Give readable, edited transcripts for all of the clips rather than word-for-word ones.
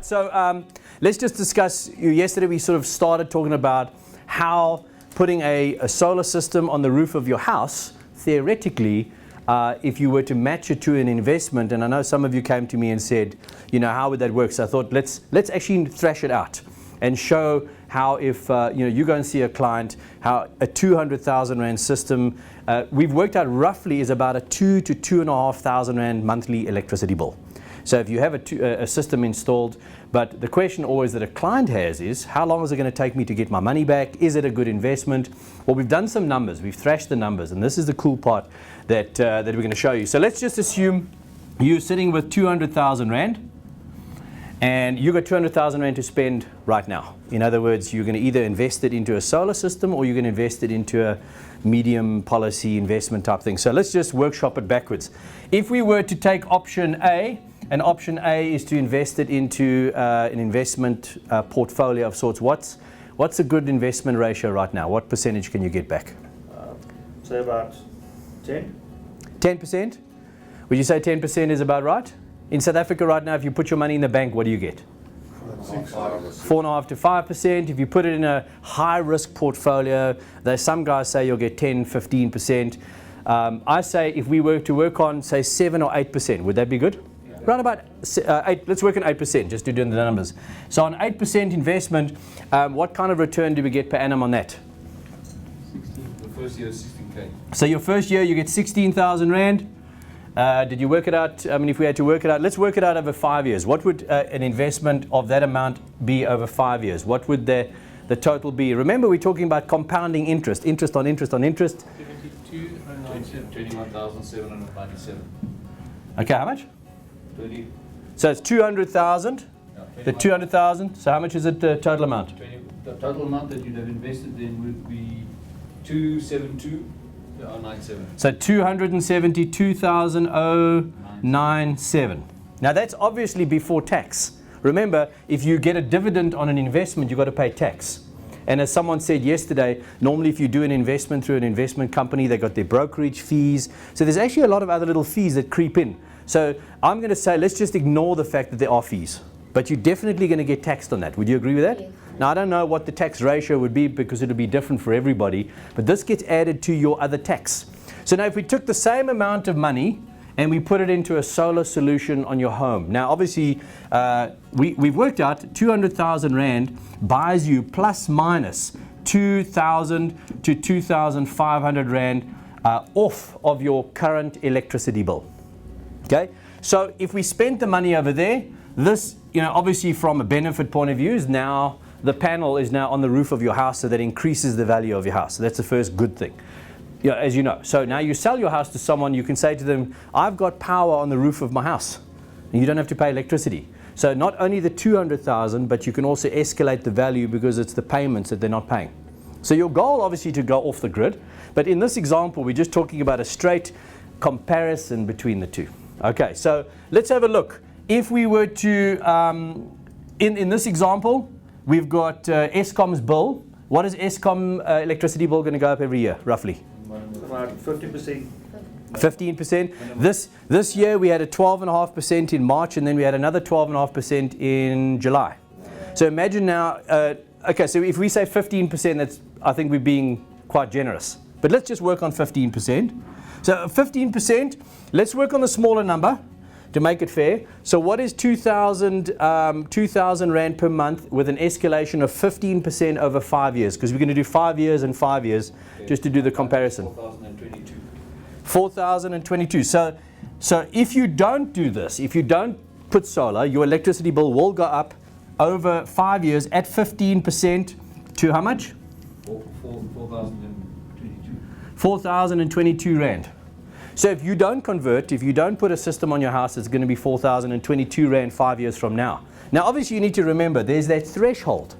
right, so let's just discuss. Yesterday we sort of started talking about how putting a solar system on the roof of your house, theoretically, if you were to match it to an investment, and I know some of you came to me and said, you know, how would that work? So I thought let's actually thrash it out and show how if you go and see a client, how a 200,000 Rand system, we've worked out roughly is about a 2 to 2,500 Rand monthly electricity bill. So if you have a system installed, but the question always that a client has is, how long is it going to take me to get my money back? Is it a good investment? Well, we've done some numbers. We've thrashed the numbers, and this is the cool part that we're going to show you. So let's just assume you're sitting with 200,000 Rand, and you've got 200,000 Rand to spend right now. In other words, you're going to either invest it into a solar system or you're going to invest it into a medium policy investment type thing. So let's just workshop it backwards. If we were to take option A, and option A is to invest it into an investment portfolio of sorts, what's a good investment ratio right now? What percentage can you get back? Say about 10. 10%? Would you say 10% is about right? In South Africa right now, if you put your money in the bank, what do you get? 4.5 to 5%. If you put it in a high-risk portfolio, there's some guys say you'll get 10, 15%. I say if we were to work on, say, 7 or 8%, would that be good? Yeah. Around about 8. Let's work on 8%, just to do the numbers. So on 8% investment, what kind of return do we get per annum on that? 16. The first year is 16K. So your first year, you get 16,000 Rand. Did you work it out? I mean, if we had to work it out, let's work it out over 5 years. What would an investment of that amount be over 5 years? What would the total be? Remember, we're talking about compounding interest, interest on interest on interest. 21,797. Okay, how much? 30. So it's 200,000. Yeah, The 200,000. So how much is it the total amount? The total amount that you'd have invested then would be 272,097. So 272,097. Now that's obviously before tax. Remember, if you get a dividend on an investment, you've got to pay tax. And as someone said yesterday, normally if you do an investment through an investment company, they got their brokerage fees. So there's actually a lot of other little fees that creep in. So I'm going to say, let's just ignore the fact that there are fees. But you're definitely going to get taxed on that. Would you agree with that? Yes. Now, I don't know what the tax ratio would be because it'll be different for everybody. But this gets added to your other tax. So now if we took the same amount of money and we put it into a solar solution on your home. Now, obviously, we've worked out 200,000 Rand buys you plus minus 2,000 to 2,500 Rand off of your current electricity bill. Okay? So if we spent the money over there, this, obviously from a benefit point of view, is now the panel is now on the roof of your house, so that increases the value of your house. So that's the first good thing. As you know. So now you sell your house to someone, you can say to them, I've got power on the roof of my house. And you don't have to pay electricity. So not only the 200,000, but you can also escalate the value because it's the payments that they're not paying. So your goal obviously to go off the grid. But in this example, we're just talking about a straight comparison between the two. Okay, so let's have a look. If we were to, in this example, we've got Eskom's bill. What is Eskom electricity bill going to go up every year, roughly? About 50%. 15%. This year we had a 12.5% in March, and then we had another 12.5% in July. So imagine now, okay, so if we say 15%, that's, I think we're being quite generous. But let's just work on 15%. So 15%, let's work on the smaller number to make it fair. So what is 2,000 Rand per month with an escalation of 15% over 5 years? Because we're going to do 5 years and 5 years, okay, just to do the comparison. 4,022. 4,022. So if you don't do this, if you don't put solar, your electricity bill will go up over 5 years at 15% to how much? 4,022. 4,022 Rand. So if you don't convert, if you don't put a system on your house, it's going to be 4,022 Rand 5 years from now. Now, obviously, you need to remember, there's that threshold.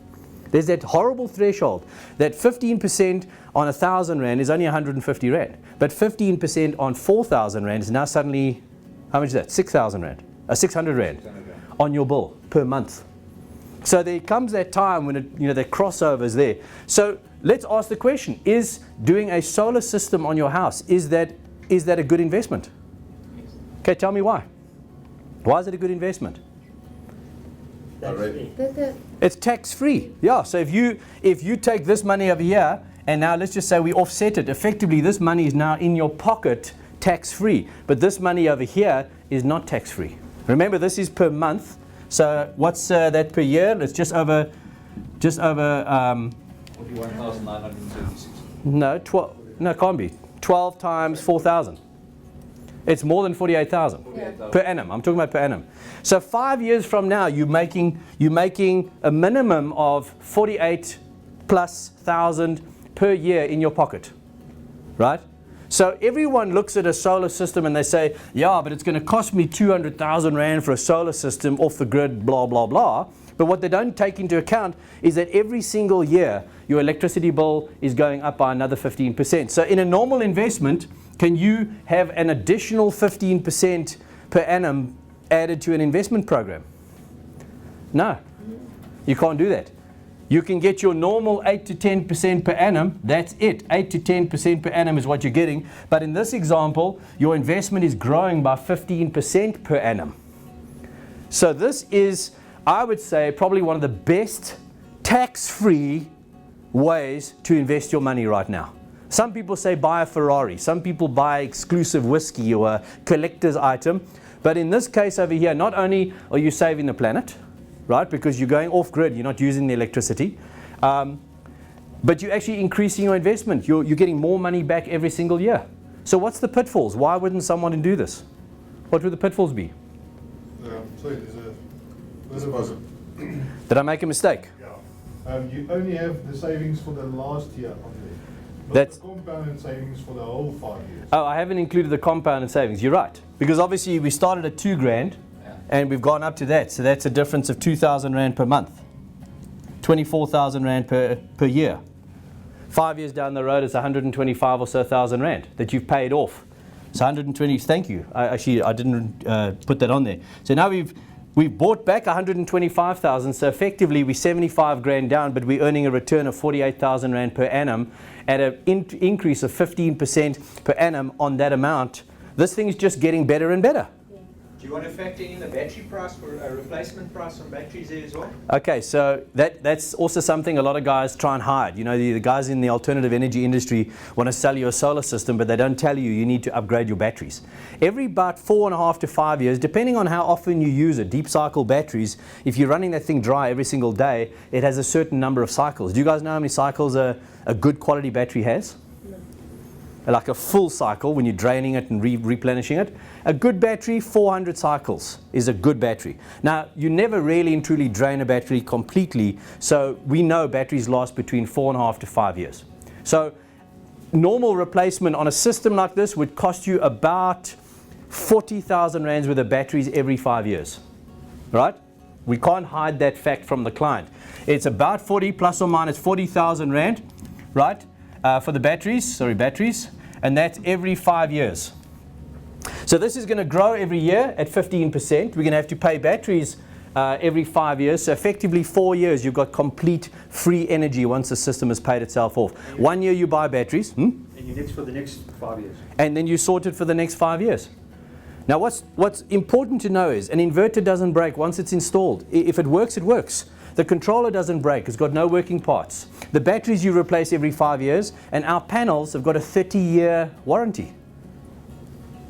There's that horrible threshold that 15% on 1,000 Rand is only 150 Rand. But 15% on 4,000 Rand is now suddenly, how much is that? 6,000 Rand. 600 Rand on your bill per month. So there comes that time when that crossover is there. So let's ask the question, is doing a solar system on your house, is that a good investment? Okay, tell me why. Why is it a good investment? already. It's tax-free. Yeah, so if you take this money over here, and now let's just say we offset it, effectively this money is now in your pocket tax-free. But this money over here is not tax-free. Remember, this is per month. So what's that per year? It's just over 41,976. no, it can't be. 12 times 4,000. It's more than 48,000 per annum. I'm talking about per annum. So 5 years from now, you're making a minimum of 48 plus thousand per year in your pocket, right? So everyone looks at a solar system and they say, yeah, but it's going to cost me 200,000 Rand for a solar system off the grid, blah, blah, blah. But what they don't take into account is that every single year, your electricity bill is going up by another 15%. So in a normal investment, can you have an additional 15% per annum added to an investment program? No, you can't do that. You can get your normal 8 to 10% per annum. That's it. 8 to 10% per annum is what you're getting. But in this example, your investment is growing by 15% per annum. So this is, I would say, probably one of the best tax-free ways to invest your money right now. Some people say buy a Ferrari. Some people buy exclusive whiskey or a collector's item. But in this case over here, not only are you saving the planet, right, because you're going off grid, you're not using the electricity, but you're actually increasing your investment. You're getting more money back every single year. So what's the pitfalls? Why wouldn't someone do this? What would the pitfalls be? Sorry, there's a Did I make a mistake? Yeah. You only have the savings for the last year on there. Not That's the compounded savings for the whole 5 years. Oh, I haven't included the compounded savings. You're right. Because obviously we started at 2 grand and we've gone up to that. So that's a difference of 2,000 Rand per month. 24,000 Rand per year. 5 years down the road, it's 125 or so thousand Rand that you've paid off. So 120, thank you. I didn't put that on there. So now we've bought back 125,000. So effectively we're 75 grand down, but we're earning a return of 48,000 Rand per annum at an increase of 15% per annum on that amount. This thing is just getting better and better. Do you want to factor in the battery price for a replacement price on batteries there as well? Okay, so that's also something a lot of guys try and hide. You know, the guys in the alternative energy industry want to sell you a solar system, but they don't tell you you need to upgrade your batteries. Every about 4.5 to 5 years, depending on how often you use it, deep cycle batteries, if you're running that thing dry every single day, it has a certain number of cycles. Do you guys know how many cycles a good quality battery has? Like a full cycle when you're draining it and replenishing it. A good battery, 400 cycles is a good battery. Now, you never really and truly drain a battery completely, so we know batteries last between 4.5 to 5 years. So normal replacement on a system like this would cost you about 40,000 Rands worth of batteries every 5 years, right? We can't hide that fact from the client. It's about 40 plus or minus 40,000 Rand, right? For the batteries, and that's every 5 years. So this is going to grow every year at 15%. We're going to have to pay batteries every 5 years. So effectively 4 years you've got complete free energy once the system has paid itself off. 1 year you buy batteries. And you get for the next 5 years. And then you sort it for the next 5 years. Now what's important to know is an inverter doesn't break once it's installed. If it works, it works. The controller doesn't break, it's got no working parts. The batteries you replace every 5 years, and our panels have got a 30-year warranty.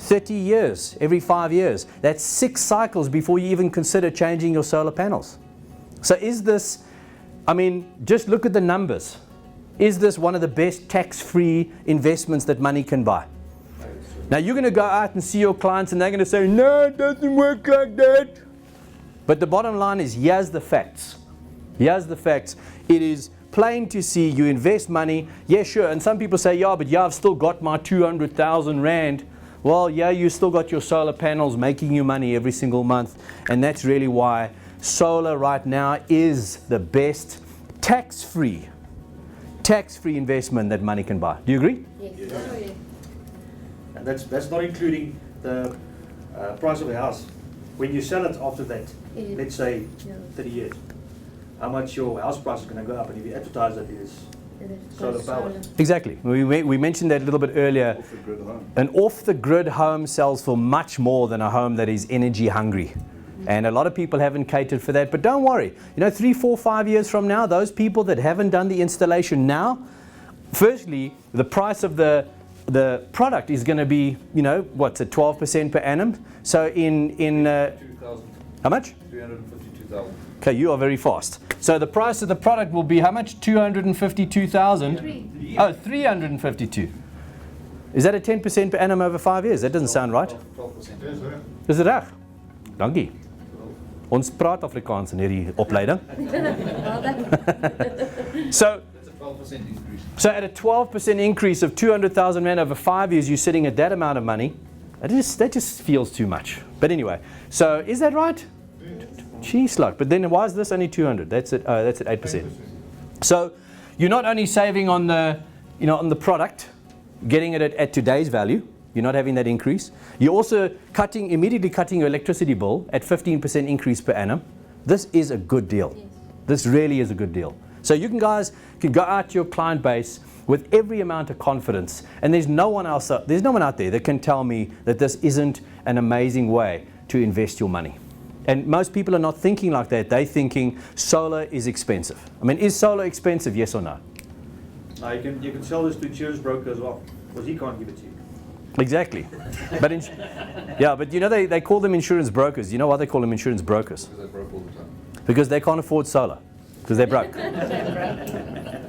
30 years, every 5 years. That's 6 cycles before you even consider changing your solar panels. So is this, I mean, just look at the numbers. Is this one of the best tax-free investments that money can buy? Now you're going to go out and see your clients and they're going to say, no, it doesn't work like that. But the bottom line is, here's the facts. Here's the facts. It is plain to see you invest money. Yeah, sure. And some people say, yeah, but yeah, I've still got my 200,000 Rand. Well, yeah, you still got your solar panels making you money every single month. And that's really why solar right now is the best tax-free investment that money can buy. Do you agree? Yes. And that's not including the price of a house. When you sell it after that, let's say 30 years, how much your house price is going to go up, and if you advertise it is solar power. Exactly. We mentioned that a little bit earlier. Off-the-grid home. An off-the-grid home sells for much more than a home that is energy hungry. And a lot of people haven't catered for that. But don't worry. You know, 3, 4, 5 years from now, those people that haven't done the installation now, firstly, the price of the product is going to be, you know, what's it, 12% per annum? So in 2,000. how much? 352,000. Okay, you are very fast. So the price of the product will be how much? 252,000? Oh, 352. Is that a 10% per annum over 5 years? That doesn't sound right. 12%. Dis reg. Is dit reg? Dankie. Ons praat Afrikaans in hierdie opleiding. So That's a 12% increase. So at a 12% increase of 200,000 rand over 5 years, you're sitting at that amount of money. That just feels too much. But anyway, so is that right? Jeez, like, but then why is this only 200? That's at 8%. So you're not only saving on the, you know, on the product, getting it at today's value. You're not having that increase. You're also immediately cutting your electricity bill at 15% increase per annum. This is a good deal. Yes. This really is a good deal. So you guys can go out to your client base with every amount of confidence, and there's no one out there that can tell me that this isn't an amazing way to invest your money. And most people are not thinking like that. They're thinking solar is expensive. I mean, is solar expensive, yes or no? Now you can sell this to insurance broker as well, because he can't give it to you. Exactly. But but you know, they call them insurance brokers. You know why they call them insurance brokers? Because they broke all the time. Because they can't afford solar. Because they're broke.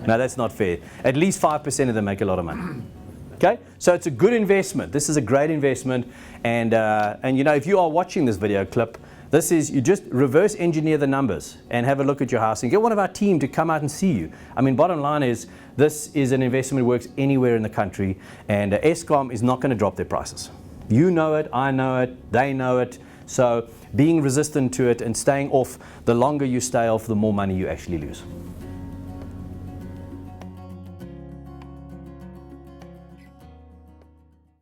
No, that's not fair. At least 5% of them make a lot of money. Okay? So it's a good investment. This is a great investment. And you know, if you are watching this video clip, you just reverse engineer the numbers and have a look at your house and get one of our team to come out and see you. I mean, bottom line is, this is an investment that works anywhere in the country, and Eskom is not going to drop their prices. You know it, I know it, they know it. So being resistant to it and staying off, the longer you stay off, the more money you actually lose.